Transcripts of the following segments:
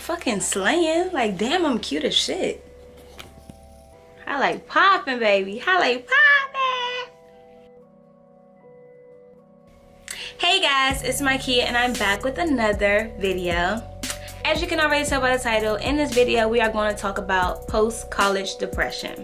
fucking slaying. Like, damn, I'm cute as shit. I like popping, baby. I like popping. Hey guys, it's Mykia and I'm back with another video. As you can already tell by the title, in this video we are going to talk about post-college depression.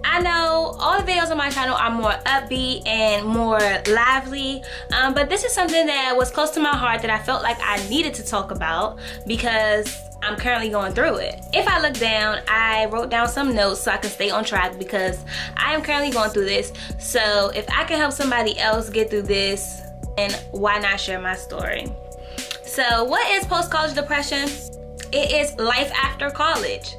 I know all the videos on my channel are more upbeat and more lively, but this is something that was close to my heart that I felt like I needed to talk about because I'm currently going through it. If I look down, I wrote down some notes so I can stay on track because I am currently going through this. So if I can help somebody else get through this, then why not share my story? So what is post-college depression? It is life after college.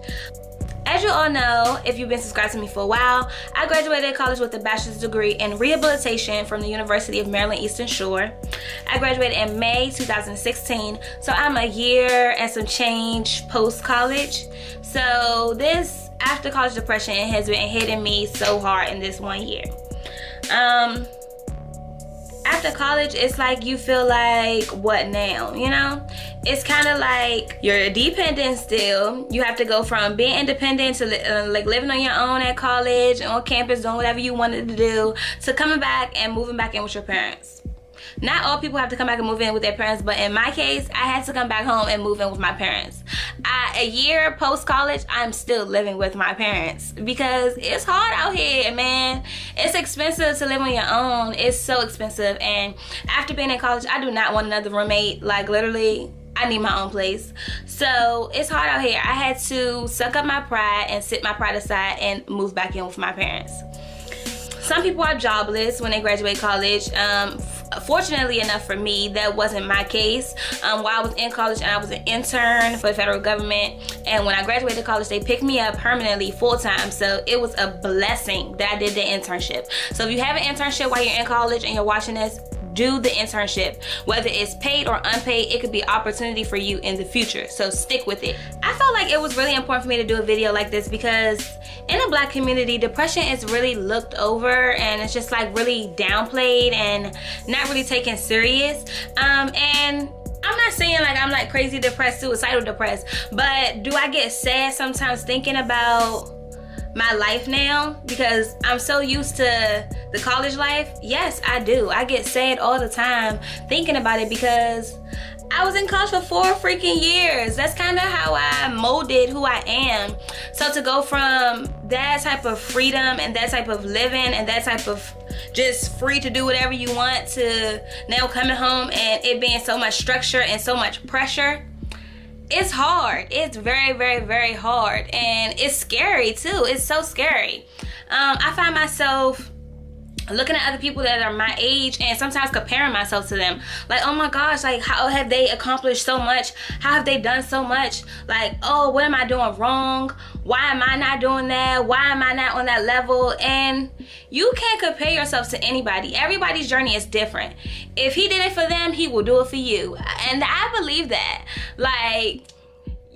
As you all know, if you've been subscribed to me for a while, I graduated college with a bachelor's degree in rehabilitation from the University of Maryland Eastern Shore. I graduated in May 2016, so I'm a year and some change post-college. So this after college depression has been hitting me so hard in this 1 year. After college, it's like you feel like, what now, you know? It's kind of like you're dependent still. You have to go from being independent to like living on your own at college, on campus, doing whatever you wanted to do, to coming back and moving back in with your parents. Not all people have to come back and move in with their parents, but in my case, I had to come back home and move in with my parents. A year post-college, I'm still living with my parents because it's hard out here, man. It's expensive to live on your own. It's so expensive. And after being in college, I do not want another roommate. Like, literally, I need my own place. So it's hard out here. I had to suck up my pride and sit my pride aside and move back in with my parents. Some people are jobless when they graduate college. Fortunately enough for me, that wasn't my case. While I was in college and I was an intern for the federal government, and when I graduated college, they picked me up permanently full-time. So it was a blessing that I did the internship. So if you have an internship while you're in college and you're watching this, do the internship. Whether it's paid or unpaid, it could be an opportunity for you in the future. So stick with it. I felt like it was really important for me to do a video like this because in the Black community, depression is really looked over and it's just like really downplayed and not really taken serious. And I'm not saying like I'm like crazy depressed, suicidal depressed, but do I get sad sometimes thinking about my life now because I'm so used to the college life? Yes, I do. I get sad all the time thinking about it because I was in college for 4 freaking years. That's kind of how I molded who I am. So to go from that type of freedom and that type of living and that type of just free to do whatever you want to now coming home and it being so much structure and so much pressure, it's hard. It's very, very, very hard. And it's scary too. It's so scary. I find myself looking at other people that are my age and sometimes comparing myself to them. Like, oh my gosh, like how have they accomplished so much? How have they done so much? Like, oh, what am I doing wrong? Why am I not doing that? Why am I not on that level? And you can't compare yourself to anybody. Everybody's journey is different. If he did it for them, he will do it for you. And I believe that. Like,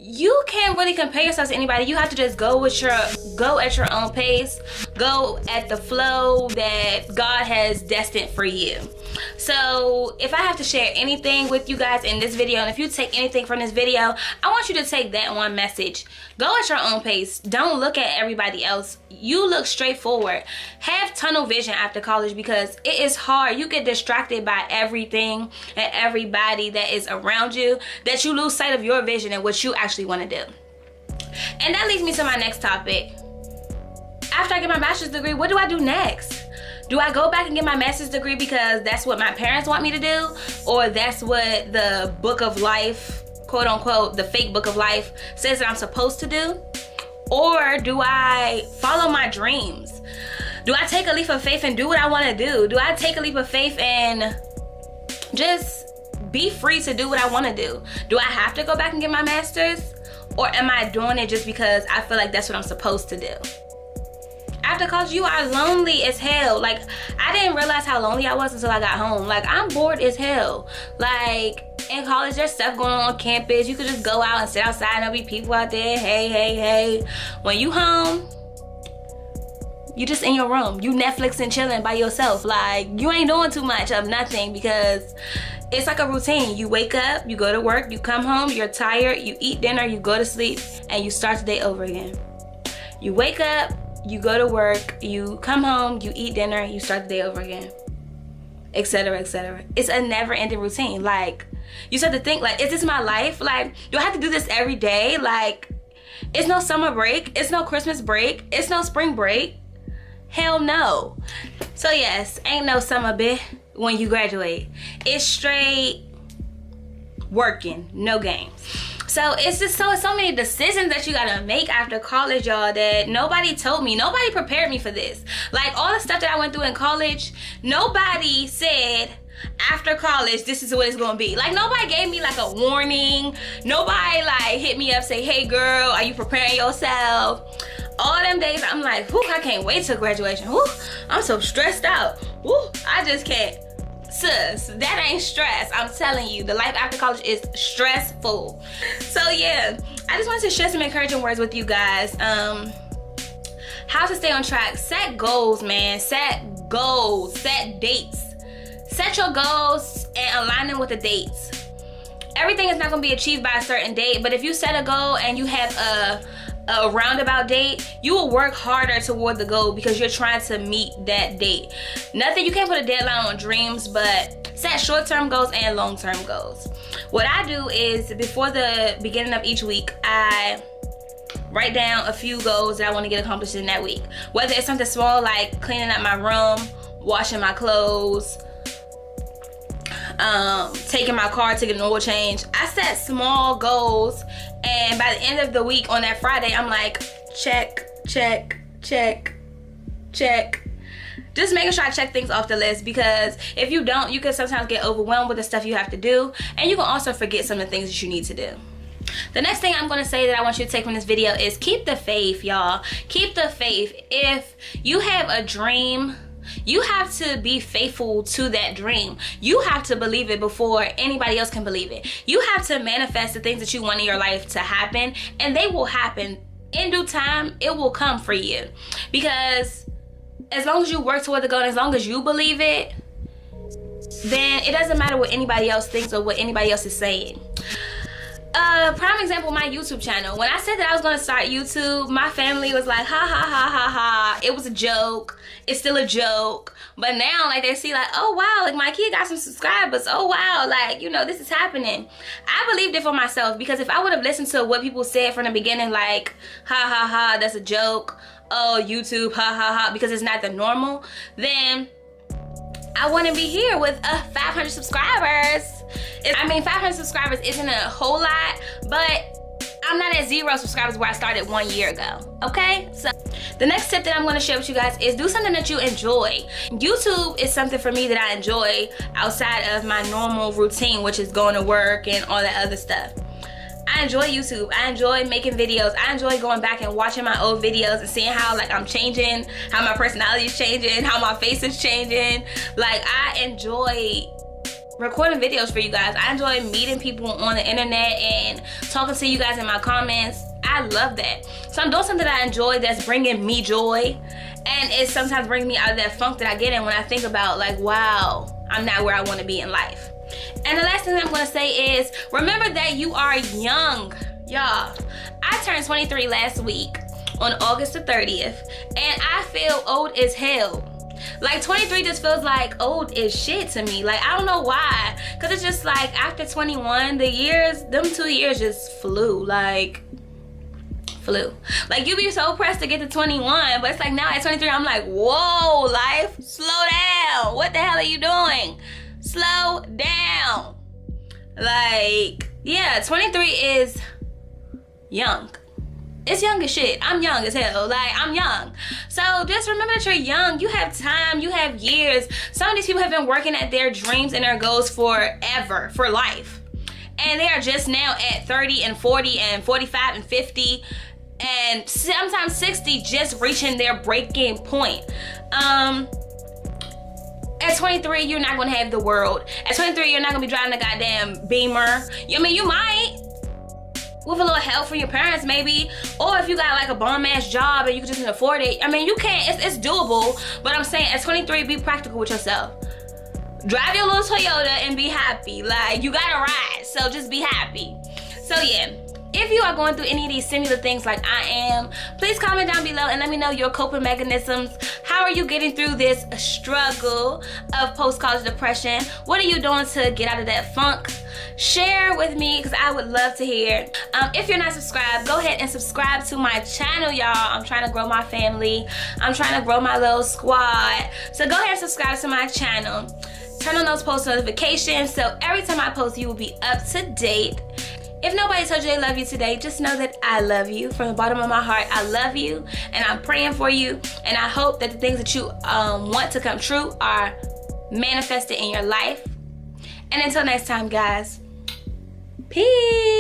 you can't really compare yourself to anybody. You have to just go at your own pace, go at the flow that God has destined for you. So if I have to share anything with you guys in this video, and if you take anything from this video, I want you to take that one message. Go at your own pace. Don't look at everybody else. You look straight forward. Have tunnel vision after college because it is hard. You get distracted by everything and everybody that is around you that you lose sight of your vision and what you actually want to do. And that leads me to my next topic. After I get my bachelor's degree, what do I do next? Do I go back and get my master's degree because that's what my parents want me to do? Or that's what the book of life, quote unquote, the fake book of life says that I'm supposed to do? Or do I follow my dreams? Do I take a leap of faith and do what I want to do? Do I take a leap of faith and just be free to do what I want to do? Do I have to go back and get my master's? Or am I doing it just because I feel like that's what I'm supposed to do? After college, you are lonely as hell. Like, I didn't realize how lonely I was until I got home. Like, I'm bored as hell. Like, in college, there's stuff going on campus. You could just go out and sit outside and there'll be people out there. Hey, hey, hey. When you home, You just in your room. You Netflix and chilling by yourself. Like, you ain't doing too much of nothing because it's like a routine. You wake up, you go to work, you come home, you're tired, you eat dinner, you go to sleep, and you start the day over again. You wake up, you go to work, you come home, you eat dinner, you start the day over again, etc., etc. It's a never-ending routine. Like, you start to think, like, is this my life? Like, do I have to do this every day? Like, it's no summer break, it's no Christmas break, it's no spring break. Hell no. So yes, ain't no summer bit when you graduate. It's straight working, no games. So it's just so many decisions that you gotta make after college, y'all, that nobody told me. Nobody prepared me for this. Like, all the stuff that I went through in college, nobody said after college this is what it's gonna be. Like, nobody gave me like a warning. Nobody like hit me up, say, hey girl, are you preparing yourself? All them days I'm like, whew, I can't wait till graduation. Whew, I'm so stressed out. Whew, I just can't. Sis, that ain't stress. I'm telling you, the life after college is stressful. So yeah, I just wanted to share some encouraging words with you guys. How to stay on track. Set goals, man. Set goals. Set dates. Set your goals and align them with the dates. Everything is not going to be achieved by a certain date, but if you set a goal and you have a roundabout date, you will work harder toward the goal because you're trying to meet that date. Nothing, you can't put a deadline on dreams, but set short-term goals and long-term goals. What I do is, before the beginning of each week, I write down a few goals that I want to get accomplished in that week. Whether it's something small like cleaning up my room, washing my clothes, taking my car to get an oil change. I set small goals, and by the end of the week on that Friday, I'm like, check, check, check, check. Just making sure I check things off the list, because if you don't, you can sometimes get overwhelmed with the stuff you have to do, and you can also forget some of the things that you need to do. The next thing I'm going to say that I want you to take from this video is keep the faith, y'all. Keep the faith. If you have a dream, you have to be faithful to that dream. You have to believe it before anybody else can believe it. You have to manifest the things that you want in your life to happen, and they will happen in due time. It will come for you, because as long as you work toward the goal, and as long as you believe it, then it doesn't matter what anybody else thinks or what anybody else is saying. Prime example, my YouTube channel. When I said that I was gonna start YouTube, my family was like, ha ha ha ha ha. It was a joke. It's still a joke. But now, like, they see like, oh wow, like Mykia got some subscribers. Oh wow, like, you know, this is happening. I believed it for myself, because if I would have listened to what people said from the beginning, like, ha ha ha, that's a joke. Oh, YouTube, ha ha ha, because it's not the normal, then I wouldn't be here with 500 subscribers. I mean, 500 subscribers isn't a whole lot, but I'm not at 0 subscribers where I started 1 year ago, okay? So the next tip that I'm gonna share with you guys is do something that you enjoy. YouTube is something for me that I enjoy outside of my normal routine, which is going to work and all that other stuff. I enjoy YouTube. I enjoy making videos. I enjoy going back and watching my old videos and seeing how, like, I'm changing, how my personality is changing, how my face is changing. Like, I enjoy recording videos for you guys. I enjoy meeting people on the internet and talking to you guys in my comments. I love that. So I'm doing something that I enjoy that's bringing me joy, and it sometimes brings me out of that funk that I get in when I think about, like, wow, I'm not where I want to be in life. And the last thing I'm going to say is, remember that you are young, y'all. I turned 23 last week on August the 30th, and I feel old as hell. Like, 23 just feels like old as shit to me. Like, I don't know why, because it's just like after 21, the years, them 2 years just flew. Like, you be so pressed to get to 21, but it's like now at 23, I'm like, whoa, life, slow down. What the hell are you doing? Slow down. Like, yeah, 23 is young. It's young as shit. I'm young as hell. Like, I'm young. So just remember that you're young. You have time. You have years. Some of these people have been working at their dreams and their goals forever, for life. And they are just now at 30 and 40 and 45 and 50 and sometimes 60, just reaching their breaking point. At 23, you're not gonna have the world. At 23, you're not gonna be driving a goddamn Beamer. I mean, you might. with a little help from your parents maybe, or if you got like a bomb ass job and you can just afford it. I mean, you can't, it's doable, but I'm saying at 23, be practical with yourself. Drive your little Toyota and be happy. Like, you gotta ride, so just be happy. So yeah, if you are going through any of these similar things like I am, please comment down below and let me know your coping mechanisms. How are you getting through this struggle of post-college depression? What are you doing to get out of that funk? Share with me, because I would love to hear. If you're not subscribed, go ahead and subscribe to my channel, y'all. I'm trying to grow my family. I'm trying to grow my little squad. So go ahead and subscribe to my channel. Turn on those post notifications so every time I post, you will be up to date. If nobody told you they love you today, just know that I love you. From the bottom of my heart, I love you, and I'm praying for you, and I hope that the things that you want to come true are manifested in your life. And until next time, guys, peace.